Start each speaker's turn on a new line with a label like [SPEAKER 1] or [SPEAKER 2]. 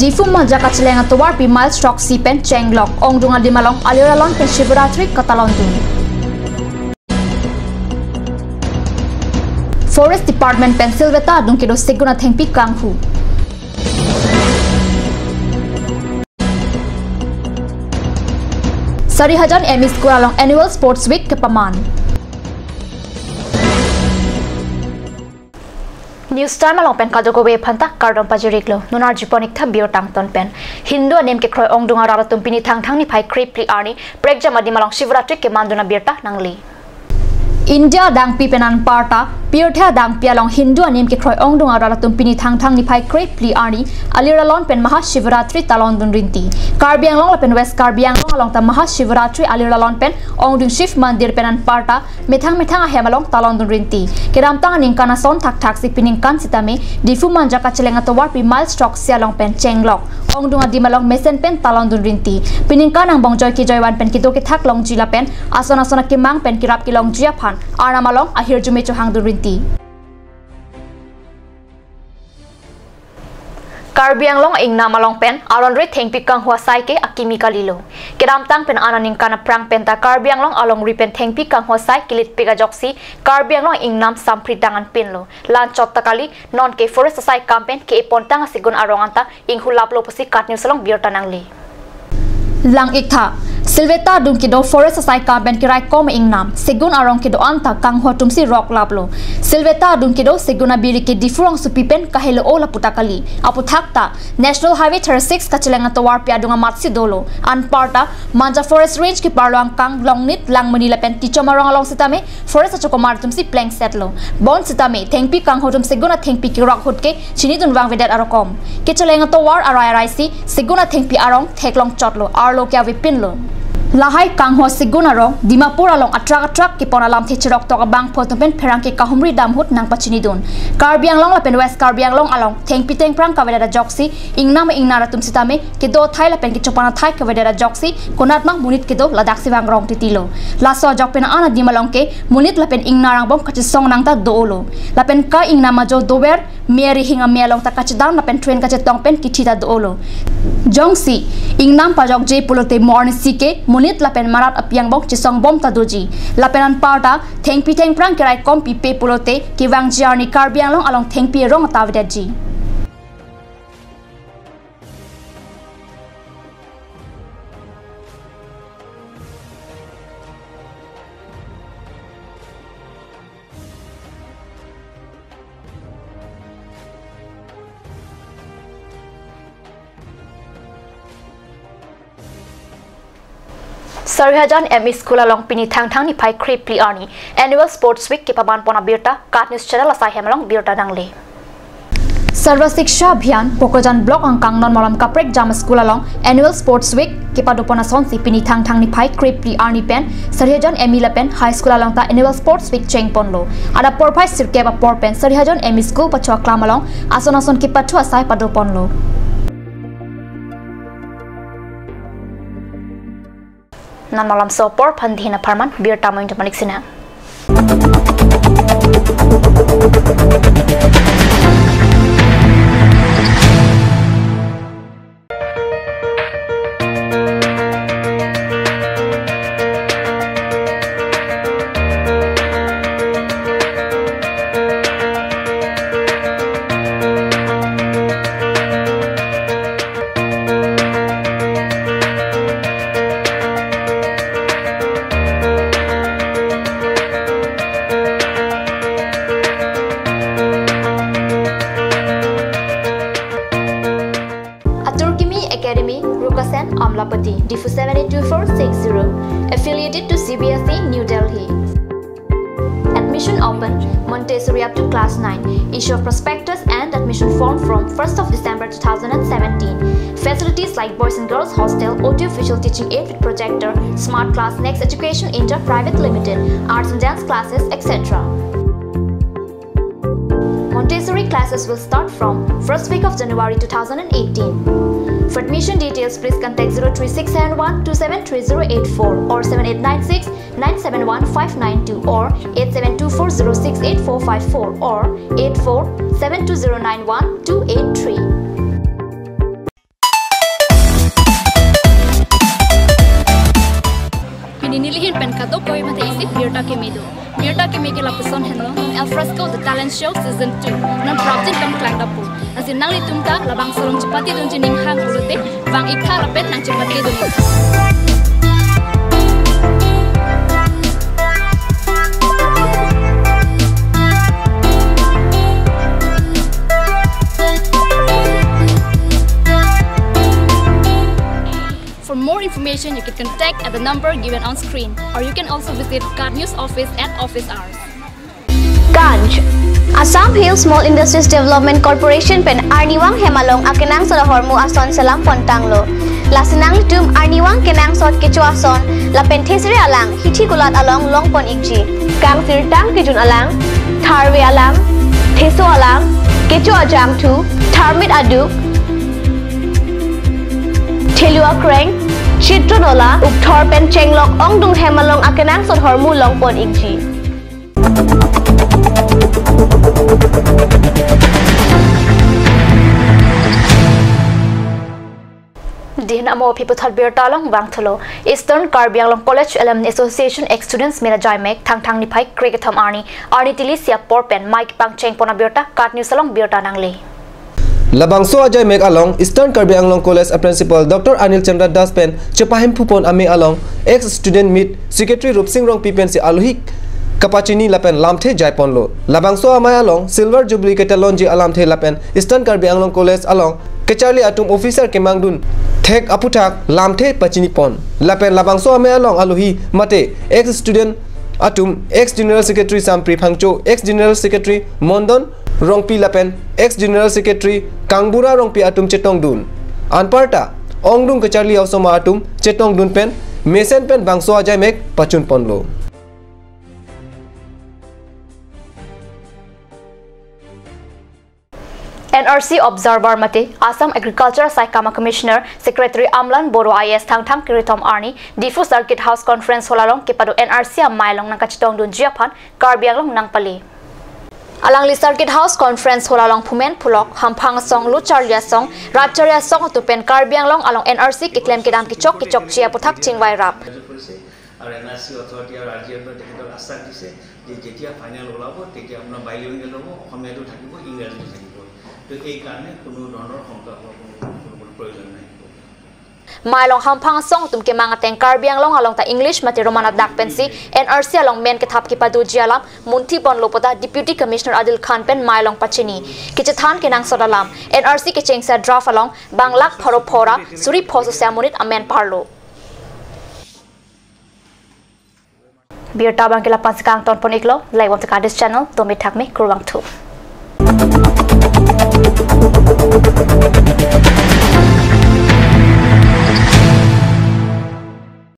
[SPEAKER 1] Difum manja kacelenga towar pi miles stock sipen chenglok ong dunga dimalong aliralon pen shivaratri katalondun. Forest Department Pensilveta dung kido seguna thengpi kanghu. Sarihajan ME School along Annual Sports Week ke Paman. News time along pen kajogo we phanta kardom pajiriklo nunar jiponik tha bio tangton pen Hindu anem ke kroi ong dunga rara tumpini thang ni phai kripli arni prekja madi malong shivaratri ke manduna birta nangli. India dang pi penan parta Pirtha dang pialong Hindu anim ke kroi ong dunga rala tumpini thang ni phai krep pli arni aliralon pen maha shivaratri talondun rinti Karbi Anglong la pen West Karbi Anglong along ta maha shivaratri aliralon pen ong dung shift mandir penan parta methang a hemalong talondun rinti keram tang ning kana son thak si pining kan sitame difu manja ka chelenga to war pi mile stock sialong pen chenglok ong dunga dimalong mesen pen talondun rinti pining kan ang bong joy ki joywan pen kito ke thak long jila pen asona ki mang pen kirap ki long jia phan arna malong ahir jume cho hang dun rinti Karbi Anglong ingna malong pen aron ri thengpi kang hua sai ke akimi kalilo kedam tang pen ananing kana prang pen ta Karbi Anglong along ri pen thengpi kang hua sai kilit pega joksi Karbi Anglong ingnam sampri dangan pen lo lan chot takali non ke forest sai kampen ke pontang sigun arong anta inghulap lo posi katnew salong biota nangli lang ikha Silveta dung kido forest sai kampen kirai kom ingnam segun arong kido anta kang hua tumsi rock laplo Silveta dung kido seguna biri ke difurong supipen kahelo ola putakali apu thakta National Highway 36 kachelenga towar pia dunga matsi dolo an parta manja forest range ki parloang kang longnit langmani lapen tichomarong along sitame forest chokomar tumsi plank setlo bon sitame thengpi kang hotum seguna thengpi ki rock hutke chini dun wang vedat arokom kichelenga towar arai seguna thengpi arong theklong chotlo arlo kya vipinlo Lahai kang ho sigunaro Dimapur along atrak ki pona lam thechirok to bang photopen pherang ki kahumri damhut nang pachini dun Karbi Anglong la pen West Karbi Anglong along thengpi teng prang kaveda joksi ingnam ingnara tumsitame ki do thai la pen ki chopana thai kaveda joksi konat mang munit ki do ladak siwang rong titilo laso jok pen ana dimalong ke munit la pen ingnarang bom kachi song nang ta doolo la pen ka ingnama jo dober meri hinga melong ta kachi dang la pen train kachi tong pen ki thita doolo jongsi ingnam pajok je pulote morni sike munit lapen marat apiang bok chisong bom taduji lapenan parta thengpi theng prang kirai kompi pe pulote kiwang jarni Karbi Anglong along thengpi rong tavidaji Sarihajan ME School along pini thang ni phai kripli arni Annual Sports Week ke paban pona birta kat news channel asai hemalong birta dangli Sarva Shiksha Abhiyan Pokojan Block angkang non malam kaprek jam school along Annual Sports Week ke padopona sonsi pini thang ni phai kripli arni pen Sarihajan ME la pen High School along ta Annual Sports Week chengponlo ada porpai sirke ba por pen Sarihajan ME School pachwa klam along ason ki pathu asai padoponlo nan malam sopor pandhina parman bir tamoy jamanik sina Amlapati, Difu 782460, affiliated to CBSE, New Delhi. Admission open, Montessori up to class 9. Issue of prospectus and admission form from 1st of December 2017. Facilities like Boys and Girls Hostel, audio visual teaching aid with projector, Smart Class Next Education Inter Private Limited, arts and dance classes, etc. Montessori classes will start from 1st week of January 2018. For admission details, please contact 03671 273084 or 7896 971 592 or 8724068454 or 8472091283.
[SPEAKER 2] ninilihin pen kato koi mate isi Mirta Kimido. Mirta Kimi ke lapuson henlo El Fresco The Talent Show Season 2 nan praptin kam klang dapu. Asin nang litumta labang solong cepati dun jining hang ulute bang ikha lapet nang cepati dun. For more information, you can contact at the number given on screen, or you can also visit Card News office at office hours.
[SPEAKER 3] Ganj Assam Hill Small Industries Development Corporation pen Arniwang Hemalong akenang sa hormu ason salam pontanglo. Lasinang tum Arniwang kenang sot kecuason la pentesri alang hithi gulat along longpon ikji. Kang sirtang kijun alang, tharwe alang, theso alang, kecu ajam tu, tharmit aduk, Thelua Kreng, Chitronola, Ukthor Pen Chenglok, Ongdung Hemalong akenang sot hormu longpon ikji.
[SPEAKER 1] Din amo piputhal birtalong bangtholo Eastern Karbi Anglong College Alumni Association ex students mena jaimek thang ni phai cricketam arni tilisia porpen mike pangcheng pona birta Card News along birta nangle.
[SPEAKER 4] Labangso ajay mek along Eastern Karbi Anglong College a principal Dr. Anil Chandra Das pen chepahim phupon ame along ex student meet secretary Rupsing Rong pipen si aluhik kapachini lapen lamthe jaiponlo labangso amay along silver jubilee ketalonji alamthe lapen Eastern Karbi Anglong College along kecharli atum officer kemangdun thek aputhak lamthe pachini pon lapen labangso amay along aluhi mate ex student atum ex general secretary Sampri Phangcho ex general secretary Mondon Rongpi lapen ex general secretary Kangbura Rongpi atum chetongdun anparta ongdung kecharli ausoma atum chetongdun pen mesen pen bangso ajay mek pachun ponlo.
[SPEAKER 1] NRC Observer mate Assam Agriculture Saikama Commissioner Secretary Amlan Boro IS thang kiritom arni Difu Circuit House Conference holalong kipado NRC amailong nang kachitong dun jiapan Karbi Anglong nang pali. Alang li Circuit House Conference holalong pumen pulok hampang song lucharya song rapcharya song tupen Karbi Anglong along NRC kiklem kidam kichok chia puthak chingwai rap.
[SPEAKER 5] Our NRC authority or RGF technical asak dise je jetia final olabo tetia amra bilingual hobo homedo thakibo ingraji thakibo to ei karone kono dronor khomta kono proyojon nai
[SPEAKER 1] Mailong hampang song tum ke mangateng Karbi Anglong along ta English mati romana dak pensi NRC along men ke thap ki padu jialam munti pon lopota Deputy Commissioner Adil Khan pen mailong pachini kichathan ke nang sodalam NRC ke chengsa draft along banglak phora suri phoso samunit amen parlo Biar tabang kila pansikang ton pon iklo like wam tekadis channel to me thak me kurwang tu